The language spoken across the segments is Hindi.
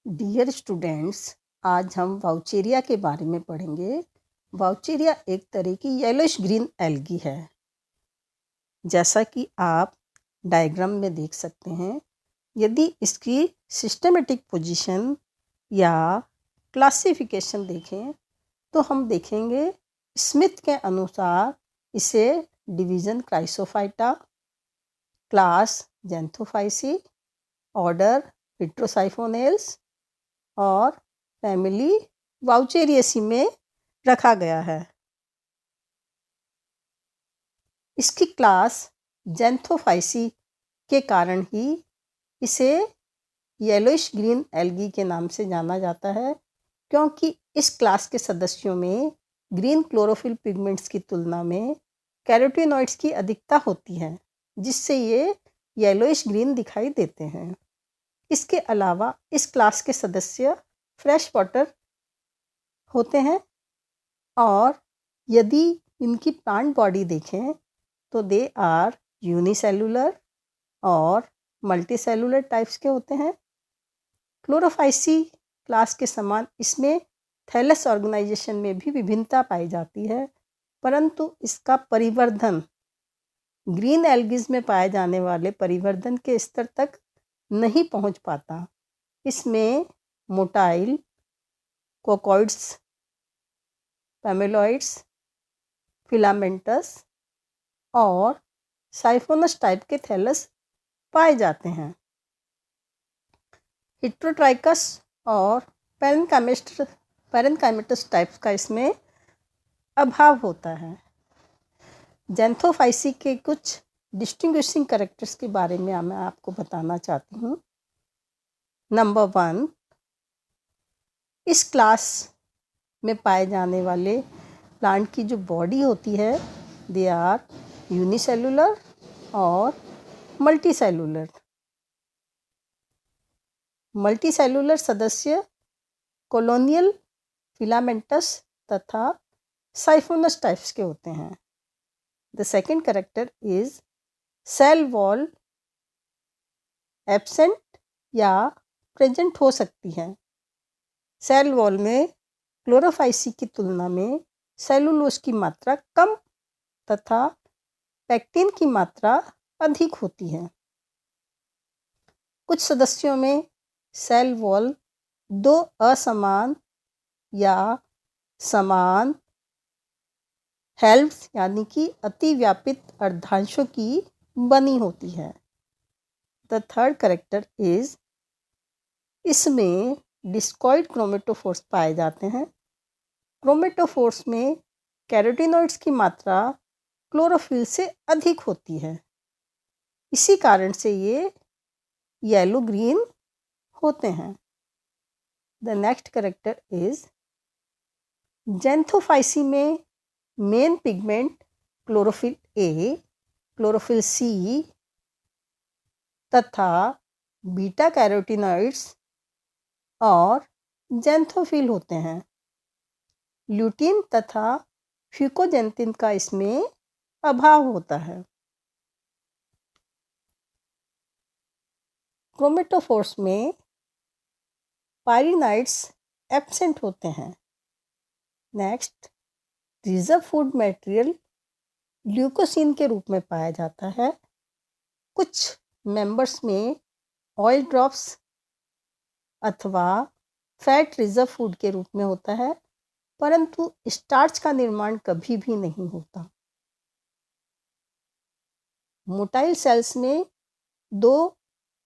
डियर स्टूडेंट्स, आज हम वाउचेरिया के बारे में पढ़ेंगे। वाउचेरिया एक तरह की येलोइश ग्रीन एल्गी है। जैसा कि आप डायग्राम में देख सकते हैं, यदि इसकी सिस्टमेटिक पोजीशन या क्लासिफिकेशन देखें तो हम देखेंगे स्मिथ के अनुसार इसे division Chrysophyta, class Xanthophyceae, order विट्रोसाइफोनेल्स और फैमिली वाउचेरिएसी में रखा गया है। इसकी क्लास जैंथोफाइसी के कारण ही इसे येलोइश ग्रीन एल्गी के नाम से जाना जाता है, क्योंकि इस क्लास के सदस्यों में ग्रीन क्लोरोफिल पिगमेंट्स की तुलना में कैरोटीनॉइड्स की अधिकता होती है, जिससे ये येलोइश ग्रीन दिखाई देते हैं। इसके अलावा इस क्लास के सदस्य फ्रेश वाटर होते हैं और यदि इनकी प्लांट बॉडी देखें तो दे आर यूनिसेलुलर और मल्टीसेलुलर टाइप्स के होते हैं। क्लोरोफाइसी क्लास के समान इसमें थैलस ऑर्गेनाइजेशन में भी विभिन्नता पाई जाती है, परंतु इसका परिवर्धन ग्रीन एल्गीज में पाए जाने वाले परिवर्धन के स्तर तक नहीं पहुंच पाता। इसमें मोटाइल, कोकॉइड्स, पैमेलॉइड्स, फिलामेंटस और साइफोनस टाइप के थैलस पाए जाते हैं। हिट्रोट्राइकस और पैरेनकाइमेटस टाइप्स का इसमें अभाव होता है। जैंथोफाइसी के कुछ डिस्टिंग्विशिंग कैरेक्टर्स के बारे में मैं आपको बताना चाहती हूँ। नंबर 1, इस क्लास में पाए जाने वाले प्लांट की जो बॉडी होती है, दे आर यूनिसेलुलर और मल्टीसेलुलर। मल्टीसेलुलर सदस्य कॉलोनियल, फिलामेंटस तथा साइफोनस टाइप्स के होते हैं। The second character is cell wall absent या प्रेजेंट हो सकती है। सेल वॉल में क्लोरोफाइसी की तुलना में सेलुलोज की मात्रा कम तथा पैक्टिन की मात्रा अधिक होती है। कुछ सदस्यों में सेल वॉल दो असमान या समान हेल्प्स यानी कि अतिव्यापित अर्धांशों की बनी होती है। द थर्ड कैरेक्टर इज, इसमें डिस्कॉइड क्रोमेटोफोर्स पाए जाते हैं। क्रोमेटोफोर्स में कैरोटीनॉइड्स की मात्रा क्लोरोफिल से अधिक होती है। इसी कारण से ये येलो ग्रीन होते हैं। द नेक्स्ट कैरेक्टर इज, जैंथोफाइसी में main pigment chlorophyll A, chlorophyll C तथा बीटा कैरोटीनॉइड्स और जैंथोफिल होते हैं। ल्यूटीन तथा फ्यूकोजेंटिन का इसमें अभाव होता है। क्रोमेटोफोर्स में पायरिनाइड्स एब्सेंट होते हैं। नेक्स्ट, रिजर्व फूड मटेरियल ल्यूकोसिन के रूप में पाया जाता है। कुछ मेंबर्स में ऑयल ड्रॉप्स अथवा फैट रिजर्व फूड के रूप में होता है, परंतु स्टार्च का निर्माण कभी भी नहीं होता। मोटाइल सेल्स में दो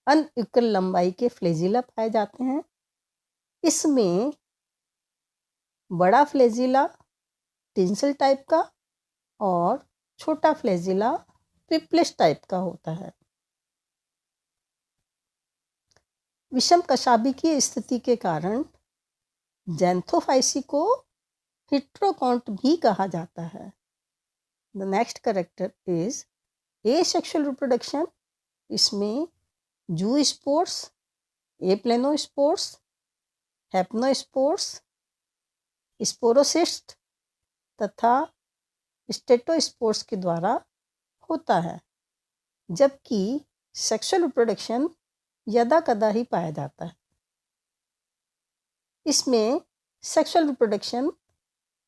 अनइक्वल लंबाई के फ्लैजिला पाए जाते हैं। इसमें बड़ा फ्लैजिला टिंसल टाइप का और छोटा फ्लैजिला पिपलेस टाइप का होता है। विषम कशाबी की स्थिति के कारण जैंथोफाइसी को हिट्रोकॉन्ट भी कहा जाता है। The next character is asexual reproduction. इसमें जू स्पोर्स, एप्लेनोस्पोर्स, हैप्नोस्पोर्स, स्पोरोसिस्ट तथा स्टेटोस्पोर्स के द्वारा होता है, जबकि सेक्सुअल रिप्रोडक्शन यदा कदा ही पाया जाता है। इसमें सेक्सुअल रिप्रोडक्शन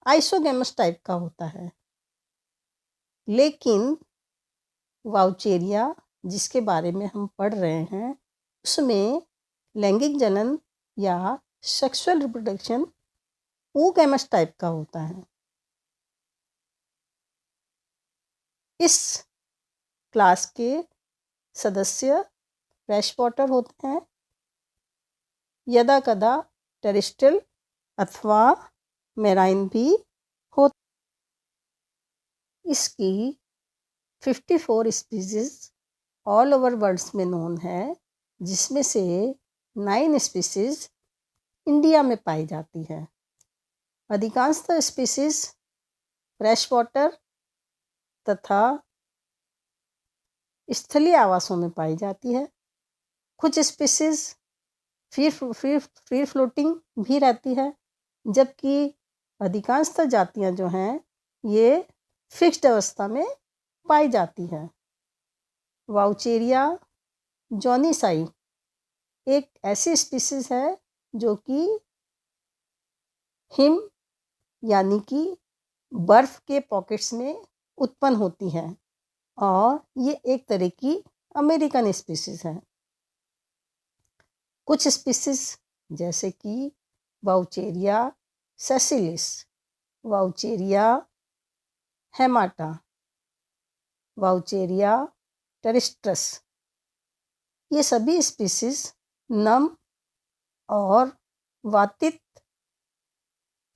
आइसोगैमस टाइप का होता है। लेकिन वाउचेरिया जिसके बारे में हम पढ़ रहे हैं उसमें लैंगिक जनन या सेक्सुअल रिप्रोडक्शन oogamous टाइप का होता है। इस क्लास के सदस्य फ्रेश वाटर होते हैं, यदा कदा टेरेस्ट्रियल अथवा मेराइन भी होते। इसकी 54 स्पीसीज ऑल ओवर वर्ल्ड्स में नोन है, जिसमें से 9 स्पीसीज इंडिया में पाई जाती है। अधिकांशतः स्पीसीज फ्रेश वाटर तथा स्थलीय आवासों में पाई जाती है। कुछ स्पीसीज फ्री फ्लोटिंग भी रहती है, जबकि अधिकांशतः जातियां जो हैं ये फिक्स्ड अवस्था में पाई जाती है। वाउचेरिया जॉनीसाई एक ऐसी स्पीसीज है जो कि हिम यानी कि बर्फ के पॉकेट्स में उत्पन्न होती है और ये एक तरह की अमेरिकन स्पीसीज है। कुछ स्पीसीज जैसे कि वाउचेरिया सेसिलिस, वाउचेरिया हेमाटा, वाउचेरिया टेरेस्ट्रस, ये सभी स्पीसीज नम और वातित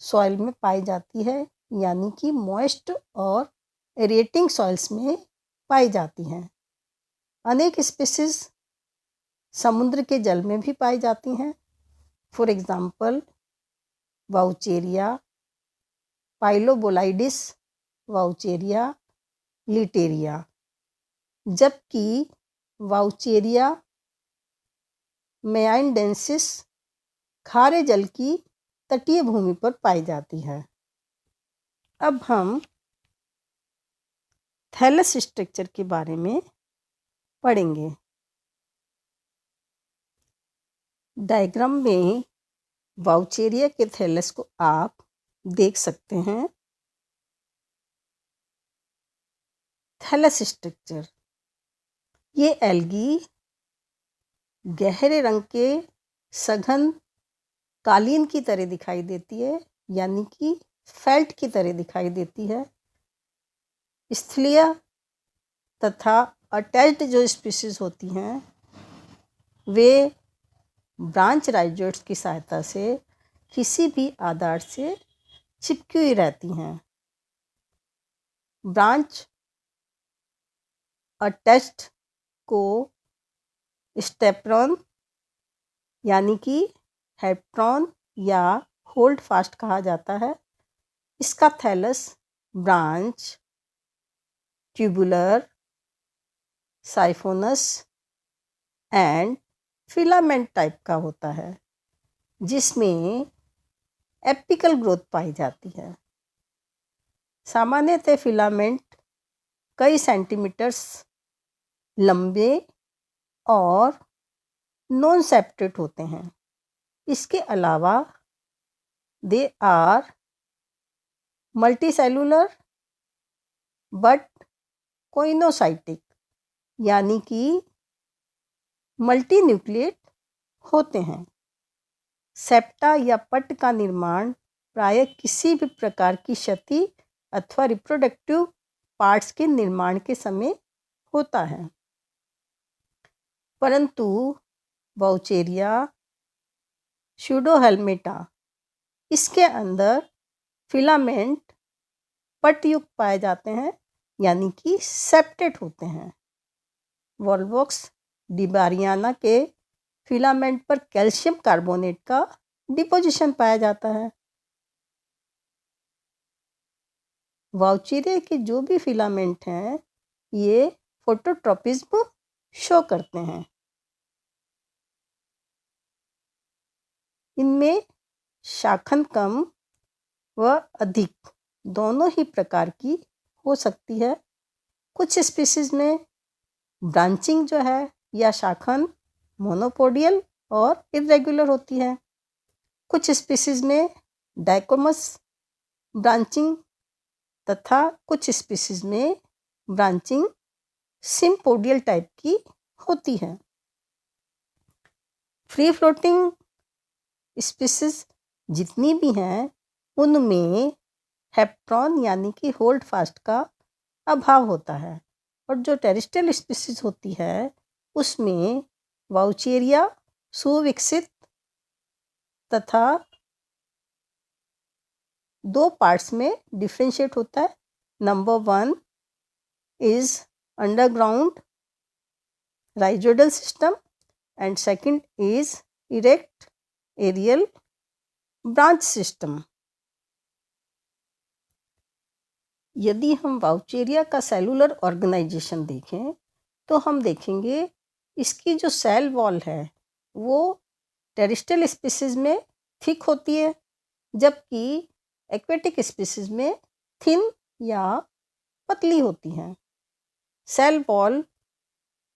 सॉइल में पाई जाती है, यानी कि मॉइस्ट और एरेटिंग सॉइल्स में पाई जाती हैं। अनेक स्पीसीज समुद्र के जल में भी पाई जाती हैं। फॉर एग्जाम्पल वाउचेरिया पाइलोबोलाइडिस, वाउचेरिया लिटेरिया, जबकि वाउचेरिया मेआइनडेंसिस खारे जल की तटीय भूमि पर पाई जाती है। अब हम थैलस स्ट्रक्चर के बारे में पढ़ेंगे। डायग्राम में वाउचेरिया के थैलस को आप देख सकते हैं। थैलस स्ट्रक्चर, ये एल्गी गहरे रंग के सघन कालीन की तरह दिखाई देती है, यानी कि फेल्ट की तरह दिखाई देती है। स्थलीय तथा अटैच्ड जो स्पीसीज होती हैं वे ब्रांच राइजोइड्स की सहायता से किसी भी आधार से चिपकी हुई रहती हैं। ब्रांच अटैच्ड को स्टेपरॉन यानी कि हेप्ट्रॉन या होल्ड फास्ट कहा जाता है। इसका thallus branch tubular, siphonous and filament type का होता है, जिसमें एपिकल ग्रोथ पाई जाती है। सामान्यतः फिलामेंट कई सेंटीमीटर्स लंबे और नॉन सेप्टेट होते हैं। इसके अलावा they are multicellular but coenocytic, यानी कि मल्टी न्यूक्लिएट होते हैं। सेप्टा या पट का निर्माण प्रायः किसी भी प्रकार की क्षति अथवा रिप्रोडक्टिव पार्ट्स के निर्माण के समय होता है, परंतु वाउचेरिया स्यूडोहेल्मेटा इसके अंदर फिलामेंट पटयुक्त पाए जाते हैं, यानी कि सेप्टेट होते हैं। वॉल्वॉक्स डिबारियाना के फिलामेंट पर कैल्शियम कार्बोनेट का डिपोजिशन पाया जाता है। वाउचेरिया के जो भी फिलामेंट हैं ये फोटोट्रॉपिज्म शो करते हैं। इनमें शाखन कम व अधिक दोनों ही प्रकार की हो सकती है। कुछ स्पीसीज में ब्रांचिंग जो है या शाखन मोनोपोडियल और इरेगुलर होती है, कुछ स्पीसीज में डाइकोमस ब्रांचिंग तथा कुछ स्पीसीज में ब्रांचिंग सिम्पोडियल टाइप की होती है। फ्री फ्लोटिंग स्पीसीज जितनी भी हैं उनमें हेप्ट्रॉन यानी कि होल्ड फास्ट का अभाव होता है, और जो टेरेस्ट्रियल स्पीसीज होती है उसमें वाउचेरिया सुविकसित तथा 2 पार्ट्स में डिफ्रेंशिएट होता है। Number 1 is underground rhizoidal system and second is erect aerial branch system. यदि हम वाउचेरिया का सेलुलर ऑर्गेनाइजेशन देखें तो हम देखेंगे इसकी जो सेल वॉल है वो टेरेस्ट्रियल स्पीसीज में थिक होती है, जबकि एक्वेटिक स्पीसीज में थिन या पतली होती हैं। सेल वॉल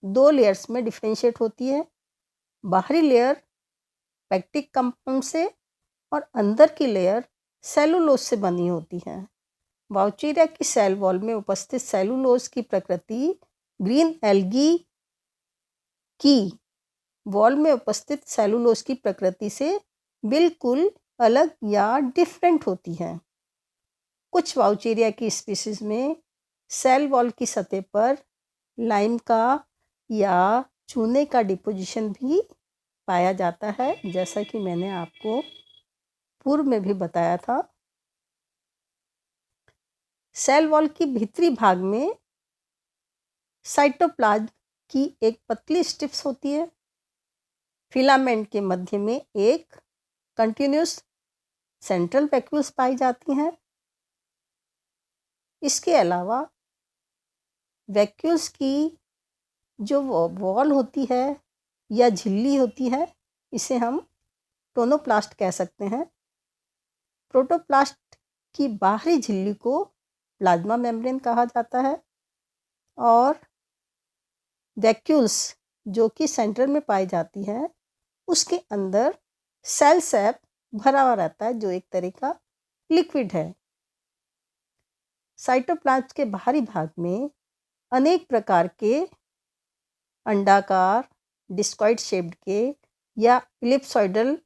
2 लेयर्स में डिफ्रेंशिएट होती है, बाहरी लेयर पेक्टिक कंपाउंड से और अंदर की लेयर सेलुलोज से बनी होती है। वाउचेरिया की सेल वॉल में उपस्थित सेलुलोज की प्रकृति ग्रीन एल्गी की वॉल में उपस्थित सेलुलोज की प्रकृति से बिल्कुल अलग या डिफरेंट होती है। कुछ वाउचेरिया की स्पीसीज में सेल वॉल की सतह पर लाइम का या चूने का डिपोजिशन भी पाया जाता है, जैसा कि मैंने आपको पूर्व में भी बताया था। सेल वॉल की भीतरी भाग में साइटोप्लाज्म की एक पतली स्ट्रिप्स होती है। फिलामेंट के मध्य में एक कंटिन्यूस सेंट्रल वैक्यूल्स पाई जाती हैं। इसके अलावा वैक्यूल्स की जो वॉल होती है या झिल्ली होती है इसे हम टोनोप्लास्ट कह सकते हैं। प्रोटोप्लास्ट की बाहरी झिल्ली को प्लाज्मा मेम्ब्रेन कहा जाता है, और वैक्यूल्स जो कि सेंटर में पाई जाती है उसके अंदर सेल सैप भरा हुआ रहता है, जो एक तरह का लिक्विड है। साइटोप्लाज्म के बाहरी भाग में अनेक प्रकार के अंडाकार, डिस्कॉइड शेप्ड के या इलिप्सॉइडल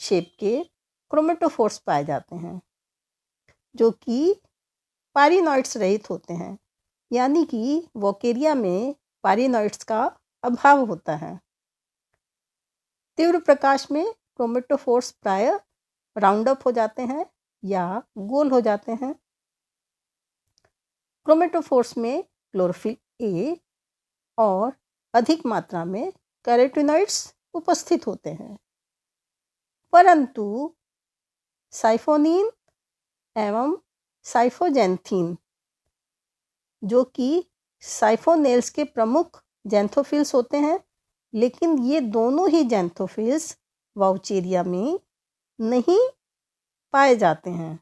शेप के क्रोमेटोफोर्स पाए जाते हैं, जो कि पारिनॉइड्स रहित होते हैं, यानी कि वोकेरिया में पारिनॉइड्स का अभाव होता है। तीव्र प्रकाश में क्रोमेटोफोर्स प्राय राउंड अप हो जाते हैं या गोल हो जाते हैं। क्रोमेटोफोर्स में क्लोरोफिल ए और अधिक मात्रा में कैरोटीनॉइड्स उपस्थित होते हैं, परंतु साइफोनिन एवं साइफोजेंथीन जो कि साइफोनेल्स के प्रमुख जैंथोफिल्स होते हैं, लेकिन ये दोनों ही जैंथोफिल्स वाउचेरिया में नहीं पाए जाते हैं।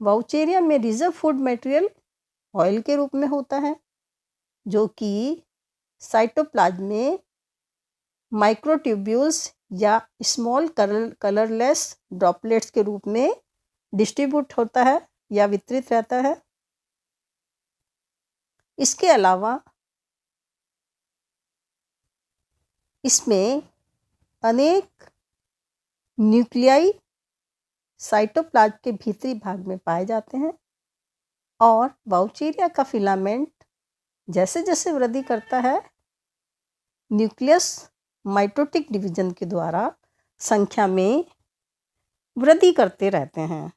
वाउचेरिया में रिजर्व फूड मटेरियल ऑयल के रूप में होता है, जो कि साइटोप्लाज्म में माइक्रोट्यूब्यूल्स या स्मॉल कलरलेस ड्रॉपलेट्स के रूप में डिस्ट्रीब्यूट होता है या वितरित रहता है। इसके अलावा इसमें अनेक न्यूक्लियाई साइटोप्लाज्म के भीतरी भाग में पाए जाते हैं, और वाउचेरिया का फिलामेंट जैसे जैसे वृद्धि करता है न्यूक्लियस माइटोटिक डिवीजन के द्वारा संख्या में वृद्धि करते रहते हैं।